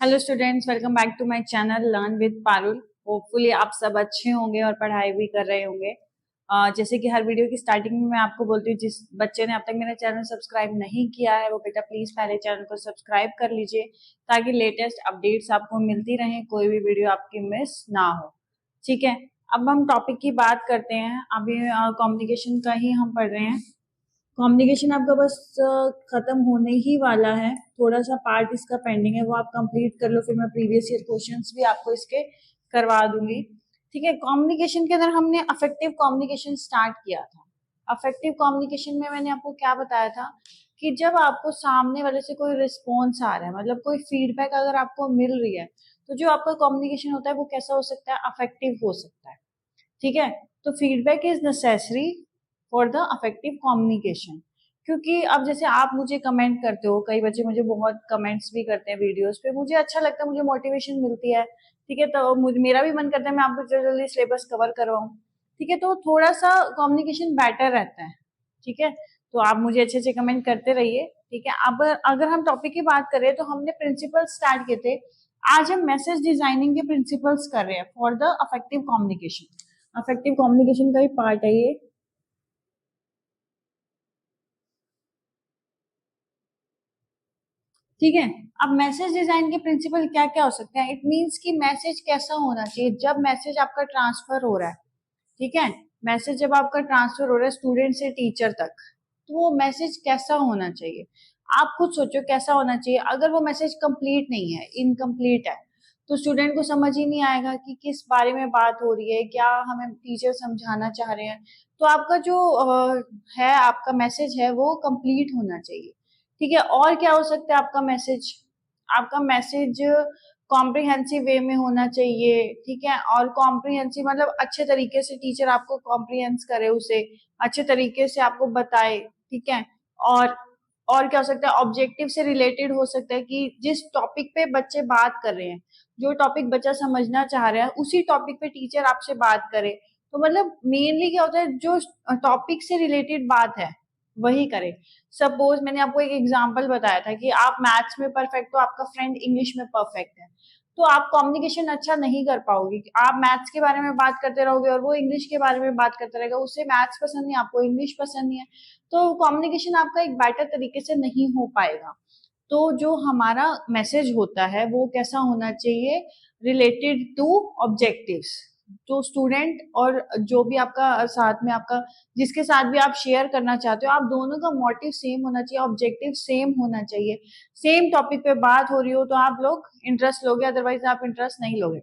Hello students, welcome back to my channel learn with Parul. Hopefully आप सब अच्छे होंगे और पढ़ाई भी कर रहे होंगे। जैसे कि हर वीडियो की स्टार्टिंग में मैं आपको बोलती हूँ, जिस बच्चे ने अब तक मेरा चैनल सब्सक्राइब नहीं किया है वो बेटा प्लीज पहले चैनल को सब्सक्राइब कर लीजिए ताकि लेटेस्ट अपडेट्स आपको मिलती रहें, कोई भी वीडियो आपकी मिस ना हो। ठीक है, अब हम टॉपिक की बात करते हैं। अभी कम्युनिकेशन का ही हम पढ़ रहे हैं। कम्युनिकेशन आपका बस खत्म होने ही वाला है, थोड़ा सा पार्ट इसका पेंडिंग है, वो आप कंप्लीट कर लो, फिर मैं प्रीवियस ईयर क्वेश्चंस भी आपको इसके करवा दूंगी। ठीक है, कम्युनिकेशन के अंदर हमने अफेक्टिव कम्युनिकेशन स्टार्ट किया था। अफेक्टिव कम्युनिकेशन में मैंने आपको क्या बताया था कि जब आपको सामने वाले से कोई रिस्पॉन्स आ रहा है, मतलब कोई फीडबैक अगर आपको मिल रही है, तो जो आपका कम्युनिकेशन होता है वो कैसा हो सकता है, अफेक्टिव हो सकता है। ठीक है, तो feedback is necessary for the affective communication. क्योंकि अब जैसे आप मुझे कमेंट करते हो, कई बच्चे मुझे बहुत कमेंट्स भी करते हैं वीडियोस पे, मुझे अच्छा लगता है, मुझे मोटिवेशन मिलती है। ठीक है, तो मुझे मेरा भी मन करता है मैं आपको जल्दी जल्दी सिलेबस कवर करवाऊं। ठीक है, तो थोड़ा सा कम्युनिकेशन बेटर रहता है। ठीक है, तो आप मुझे अच्छे अच्छे कमेंट करते रहिए। ठीक है, अब अगर हम टॉपिक की बात करें तो हमने प्रिंसिपल्स स्टार्ट किए थे, आज हम मैसेज डिजाइनिंग के प्रिंसिपल्स कर रहे हैं for the affective communication. Affective communication का ही पार्ट है ये। ठीक है, अब मैसेज डिजाइन के प्रिंसिपल क्या क्या हो सकते हैं। इट मींस कि मैसेज कैसा होना चाहिए जब मैसेज आपका ट्रांसफर हो रहा है। ठीक है, मैसेज जब आपका ट्रांसफर हो रहा है स्टूडेंट से टीचर तक, तो वो मैसेज कैसा होना चाहिए। आप खुद सोचो कैसा होना चाहिए। अगर वो मैसेज कंप्लीट नहीं है, इनकम्प्लीट है, तो स्टूडेंट को समझ ही नहीं आएगा कि किस बारे में बात हो रही है, क्या हमें टीचर समझाना चाह रहे हैं। तो आपका जो है, आपका मैसेज है वो कंप्लीट होना चाहिए। ठीक है, और क्या हो सकता है आपका मैसेज, आपका मैसेज कॉम्प्रिहेंसिव वे में होना चाहिए। ठीक है, और कॉम्प्रिहेंसिव मतलब अच्छे तरीके से टीचर आपको कॉम्प्रिहेंस करे, उसे अच्छे तरीके से आपको बताए। ठीक है, और क्या हो सकता है, ऑब्जेक्टिव से रिलेटेड हो सकता है कि जिस टॉपिक पे बच्चे बात कर रहे हैं, जो टॉपिक बच्चा समझना चाह रहा है उसी टॉपिक पे टीचर आपसे बात करे। तो मतलब मेनली क्या होता है, जो टॉपिक से रिलेटेड बात है वही करे। सपोज मैंने आपको एक एग्जांपल बताया था कि आप मैथ्स में परफेक्ट हो, आपका फ्रेंड इंग्लिश में परफेक्ट है, तो आप कम्युनिकेशन अच्छा नहीं कर पाओगे। आप मैथ्स के बारे में बात करते रहोगे और वो इंग्लिश के बारे में बात करता रहेगा, उसे मैथ्स पसंद नहीं, आपको इंग्लिश पसंद नहीं है, तो कम्युनिकेशन आपका एक बेटर तरीके से नहीं हो पाएगा। तो जो हमारा मैसेज होता है वो कैसा होना चाहिए, रिलेटेड टू ऑब्जेक्टिव्स। तो स्टूडेंट और जो भी आपका साथ में आपका, जिसके साथ भी आप शेयर करना चाहते हो, आप दोनों का मोटिव सेम होना चाहिए, ऑब्जेक्टिव सेम होना चाहिए। सेम टॉपिक पे बात हो रही हो तो आप लोग इंटरेस्ट लोगे, अदरवाइज आप इंटरेस्ट नहीं लोगे।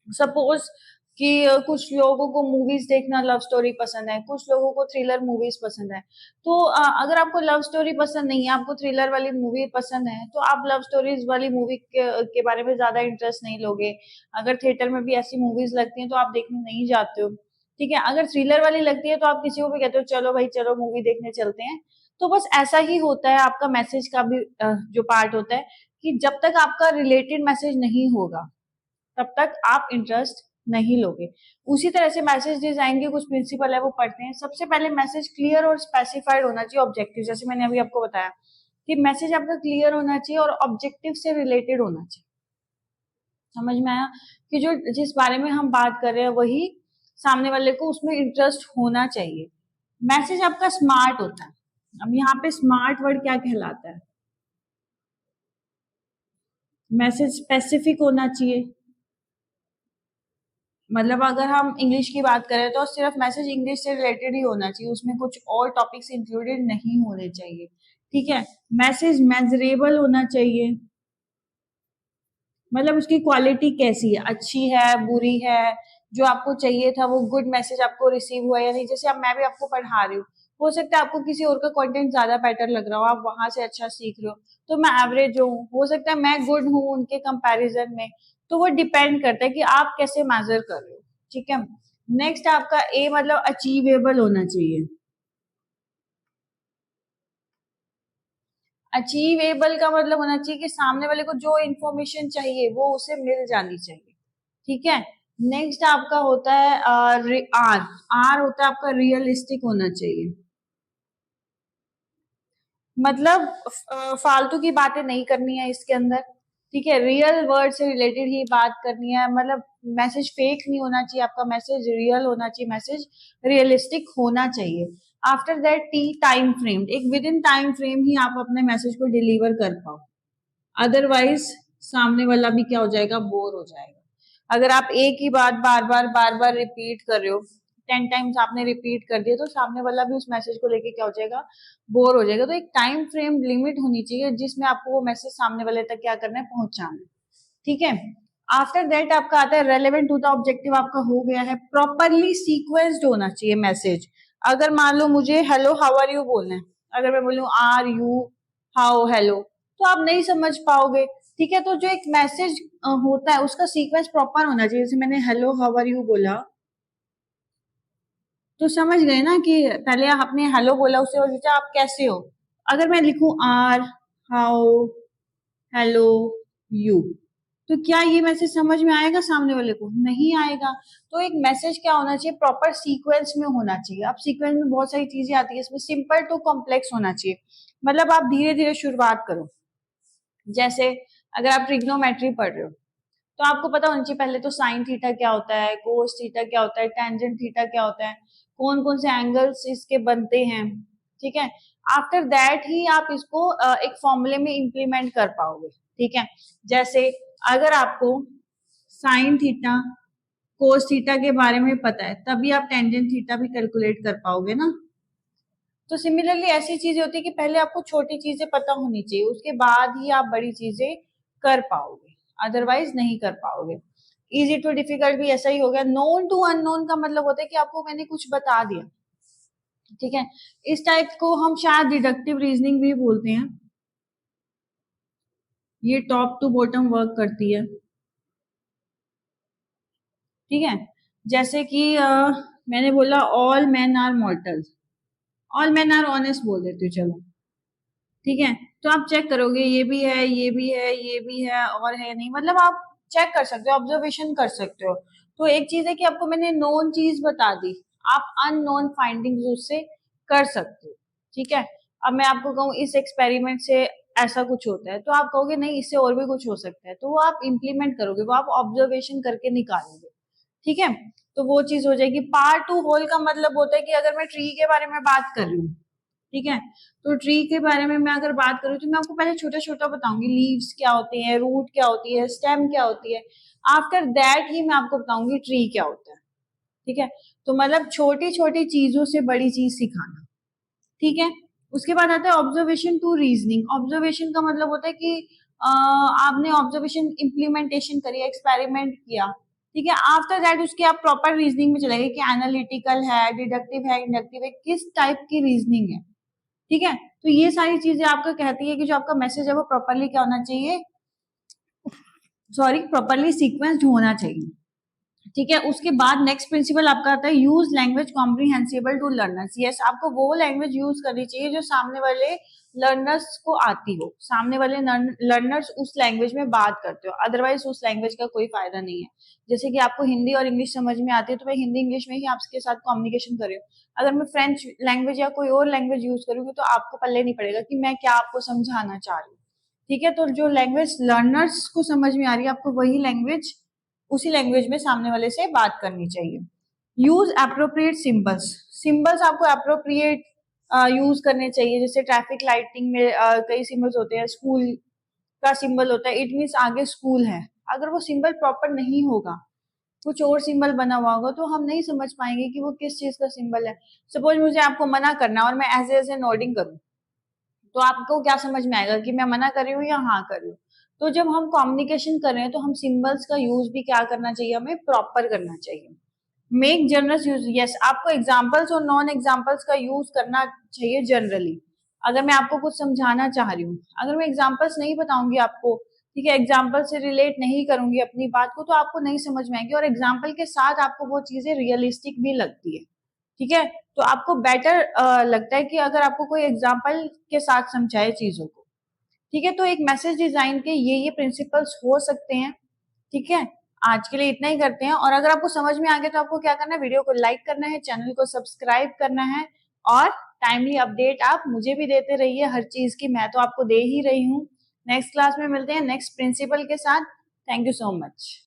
सपोज कि कुछ लोगों को मूवीज देखना लव स्टोरी पसंद है, कुछ लोगों को थ्रिलर मूवीज पसंद है। तो अगर आपको लव स्टोरी पसंद नहीं है, आपको थ्रिलर वाली मूवी पसंद है, तो आप लव स्टोरीज वाली मूवी के बारे में ज्यादा इंटरेस्ट नहीं लोगे। अगर थिएटर में भी ऐसी मूवीज लगती हैं तो आप देखने नहीं जाते हो। ठीक है, अगर थ्रिलर वाली लगती है तो आप किसी को भी कहते हो चलो भाई चलो मूवी देखने चलते हैं। तो बस ऐसा ही होता है आपका मैसेज का भी जो पार्ट होता है, कि जब तक आपका रिलेटेड मैसेज नहीं होगा तब तक आप इंटरेस्ट नहीं लोगे। उसी तरह से मैसेज डिजाइन के कुछ प्रिंसिपल है वो पढ़ते हैं। सबसे पहले मैसेज क्लियर और स्पेसिफाइड होना चाहिए, ऑब्जेक्टिव, जैसे मैंने अभी आपको बताया कि मैसेज आपका क्लियर होना चाहिए और ऑब्जेक्टिव से रिलेटेड होना चाहिए। समझ में आया कि जो जिस बारे में हम बात कर रहे हैं वही सामने वाले को उसमें इंटरेस्ट होना चाहिए। मैसेज आपका स्मार्ट होता है। अब यहाँ पे स्मार्ट वर्ड क्या कहलाता है, मैसेज स्पेसिफिक होना चाहिए। मतलब अगर हम इंग्लिश की बात करें तो सिर्फ मैसेज इंग्लिश से रिलेटेड ही होना चाहिए, उसमें कुछ और टॉपिक्स इंक्लूडेड नहीं होने चाहिए। ठीक है, मैसेज मेजरेबल होना चाहिए, मतलब उसकी क्वालिटी कैसी है, अच्छी है बुरी है, जो आपको चाहिए था वो गुड मैसेज आपको रिसीव हुआ या नहीं। जैसे अब मैं भी आपको पढ़ा रही हूँ, हो सकता है आपको किसी और का कंटेंट ज्यादा बेटर लग रहा हो, आप वहां से अच्छा सीख रहे हो, तो मैं एवरेज हूँ, हो सकता है मैं गुड हूँ उनके कंपैरिजन में। तो वो डिपेंड करता है कि आप कैसे मेजर कर रहे हो। ठीक है, नेक्स्ट आपका ए मतलब अचीवेबल होना चाहिए। अचीवेबल का मतलब होना चाहिए कि सामने वाले को जो इन्फॉर्मेशन चाहिए वो उसे मिल जानी चाहिए। ठीक है, नेक्स्ट आपका होता है आर। आर होता है आपका रियलिस्टिक होना चाहिए, मतलब फालतू की बातें नहीं करनी है इसके अंदर। ठीक है, रियल वर्ड से रिलेटेड ही बात करनी है, मतलब मैसेज फेक नहीं होना चाहिए, आपका मैसेज रियल होना चाहिए, मैसेज रियलिस्टिक होना चाहिए। After that T time frame, एक विद इन टाइम फ्रेम ही आप अपने मैसेज को डिलीवर कर पाओ, अदरवाइज सामने वाला भी क्या हो जाएगा, बोर हो जाएगा। अगर आप एक ही बार बार रिपीट कर रहे हो, 10 टाइम्स आपने रिपीट कर दिया, तो सामने वाला भी उस मैसेज को लेके क्या हो जाएगा, बोर हो जाएगा। तो एक टाइम फ्रेम लिमिट होनी चाहिए जिसमें आपको वो मैसेज सामने वाले तक क्या करना है, पहुंचाना है। ठीक है, आफ्टर दैट आपका आता है रेलेवेंट टू द ऑब्जेक्टिव, आपका हो गया है। प्रॉपरली सीक्वेंस्ड होना चाहिए मैसेज। अगर मान लो मुझे हेलो हाउ आर यू बोलना है, अगर मैं बोलूं आर यू हाउ हेलो, तो आप नहीं समझ पाओगे। ठीक है, तो जो एक मैसेज होता है उसका सीक्वेंस प्रॉपर होना चाहिए। जैसे मैंने हेलो हाउ आर यू बोला, तो समझ गए ना कि पहले आपने हेलो बोला, उससे और पूछा आप कैसे हो। अगर मैं लिखूं आर हाउ हेलो यू, तो क्या ये मैसेज समझ में आएगा सामने वाले को, नहीं आएगा। तो एक मैसेज क्या होना चाहिए, प्रॉपर सीक्वेंस में होना चाहिए। अब सीक्वेंस में बहुत सारी चीजें आती है, इसमें सिंपल टू कॉम्प्लेक्स होना चाहिए, मतलब आप धीरे धीरे शुरुआत करो। जैसे अगर आप ट्रिग्नोमेट्री पढ़ रहे हो, तो आपको पता होना चाहिए पहले तो साइन थीटा क्या होता है, कोस थीटा क्या होता है, टेंजेंट थीटा क्या होता है, कौन कौन से एंगल्स इसके बनते हैं। ठीक है, आफ्टर दैट ही आप इसको एक फॉर्मूले में इंप्लीमेंट कर पाओगे। ठीक है, जैसे अगर आपको साइन थीटा कोस थीटा के बारे में पता है, तभी आप टेंजेंट थीटा भी कैलकुलेट कर पाओगे ना। तो सिमिलरली ऐसी चीजें होती है कि पहले आपको छोटी चीजें पता होनी चाहिए, उसके बाद ही आप बड़ी चीजें कर पाओगे, अदरवाइज नहीं कर पाओगे। इजी टू डिफिकल्ट भी ऐसा ही हो गया। नोन टू अननोन का मतलब होता है कि आपको मैंने कुछ बता दिया। ठीक है, इस टाइप को हम शायद डिडक्टिव रीजनिंग भी बोलते हैं। ये टॉप टू बॉटम वर्क करती है। ठीक है, जैसे कि मैंने बोला all man are mortals, all man are honest बोल देते हो, चलो ठीक है। तो आप चेक करोगे ये भी है, ये भी है, ये भी है और है नहीं, मतलब आप चेक कर सकते हो, ऑब्जर्वेशन कर सकते हो। तो एक चीज है कि आपको मैंने नोन चीज बता दी, आप अननोन फाइंडिंग्स उससे कर सकते हो। ठीक है, अब मैं आपको कहूँ इस एक्सपेरिमेंट से ऐसा कुछ होता है, तो आप कहोगे नहीं इससे और भी कुछ हो सकता है, तो वो आप इम्प्लीमेंट करोगे, वो आप ऑब्जर्वेशन करके निकालोगे। ठीक है, तो वो चीज हो जाएगी। पार्ट टू होल का मतलब होता है कि अगर मैं ट्री के बारे में बात कर रही हूँ, ठीक है, तो ट्री के बारे में मैं अगर बात करूँ तो मैं आपको पहले छोटा छोटा बताऊंगी, लीव्स क्या होती है, रूट क्या होती है, स्टेम क्या होती है। आफ्टर दैट ही मैं आपको बताऊंगी ट्री क्या होता है। ठीक है, तो मतलब छोटी छोटी चीजों से बड़ी चीज सिखाना। ठीक है, उसके बाद आता है ऑब्जर्वेशन टू रीजनिंग। ऑब्जर्वेशन का मतलब होता है कि आपने ऑब्जर्वेशन इम्प्लीमेंटेशन करी, एक्सपेरिमेंट किया। ठीक है, आफ्टर दैट उसके आप प्रॉपर रीजनिंग में चले गए कि एनालिटिकल है, डिडक्टिव है, इंडक्टिव है, किस टाइप की रीजनिंग है। ठीक है, तो ये सारी चीजें आपको कहती है कि जो आपका मैसेज है वो प्रॉपरली क्या होना चाहिए, सॉरी प्रॉपरली सीक्वेंस्ड होना चाहिए। ठीक है, उसके बाद नेक्स्ट प्रिंसिपल आपका आता है use language comprehensible to learners. Yes, आपको वो लैंग्वेज यूज करनी चाहिए जो सामने वाले लर्नर्स को आती हो, सामने वाले लर्नर्स उस लैंग्वेज में बात करते हो, अदरवाइज उस लैंग्वेज का कोई फायदा नहीं है। जैसे कि आपको हिंदी और इंग्लिश समझ में आती है, तो मैं हिंदी इंग्लिश में ही आपके साथ कम्युनिकेशन कर रही हूँ। अगर मैं फ्रेंच लैंग्वेज या कोई और लैंग्वेज यूज करूंगी तो आपको पल्ले नहीं पड़ेगा कि मैं क्या आपको समझाना चाह रही हूँ। ठीक है, तो जो लैंग्वेज लर्नर्स को समझ में आ रही है, आपको वही लैंग्वेज, उसी लैंग्वेज में सामने वाले से बात करनी चाहिए। Use appropriate symbols. सिंबल्स आपको अप्रोप्रिएट यूज करने चाहिए। जैसे ट्रैफिक लाइटिंग में कई सिंबल्स होते हैं, स्कूल का सिंबल होता है, इट मीन्स आगे स्कूल है। अगर वो सिंबल प्रॉपर नहीं होगा, कुछ और सिंबल बना हुआ होगा, तो हम नहीं समझ पाएंगे कि वो किस चीज का सिंबल है। सपोज मुझे आपको मना करना और मैं ऐसे ऐसे नोडिंग करूं, तो आपको क्या समझ में आएगा कि मैं मना कर रही हूँ या हाँ कर रही हूँ। तो जब हम कम्युनिकेशन कर रहे हैं तो हम सिंबल्स का यूज भी क्या करना चाहिए, हमें प्रॉपर करना चाहिए। मेक जनरल यूज, यस, आपको एग्जाम्पल्स और नॉन एग्जाम्पल्स का यूज करना चाहिए जनरली। अगर मैं आपको कुछ समझाना चाह रही हूँ, अगर मैं एग्जाम्पल्स नहीं बताऊंगी आपको, ठीक है, एग्जाम्पल से रिलेट नहीं करूंगी अपनी बात को, तो आपको नहीं समझ में आएगी, और एग्जाम्पल के साथ आपको वो चीजें रियलिस्टिक भी लगती है। ठीक है, तो आपको बेटर लगता है कि अगर आपको कोई एग्जाम्पल के साथ समझाए चीजों को। ठीक है, तो एक मैसेज डिजाइन के ये प्रिंसिपल्स हो सकते हैं। ठीक है, आज के लिए इतना ही करते हैं, और अगर आपको समझ में आ गया तो आपको क्या करना है, वीडियो को लाइक करना है, चैनल को सब्सक्राइब करना है, और टाइमली अपडेट आप मुझे भी देते रहिए हर चीज की, मैं तो आपको दे ही रही हूँ। नेक्स्ट क्लास में मिलते हैं नेक्स्ट प्रिंसिपल के साथ। Thank you so much.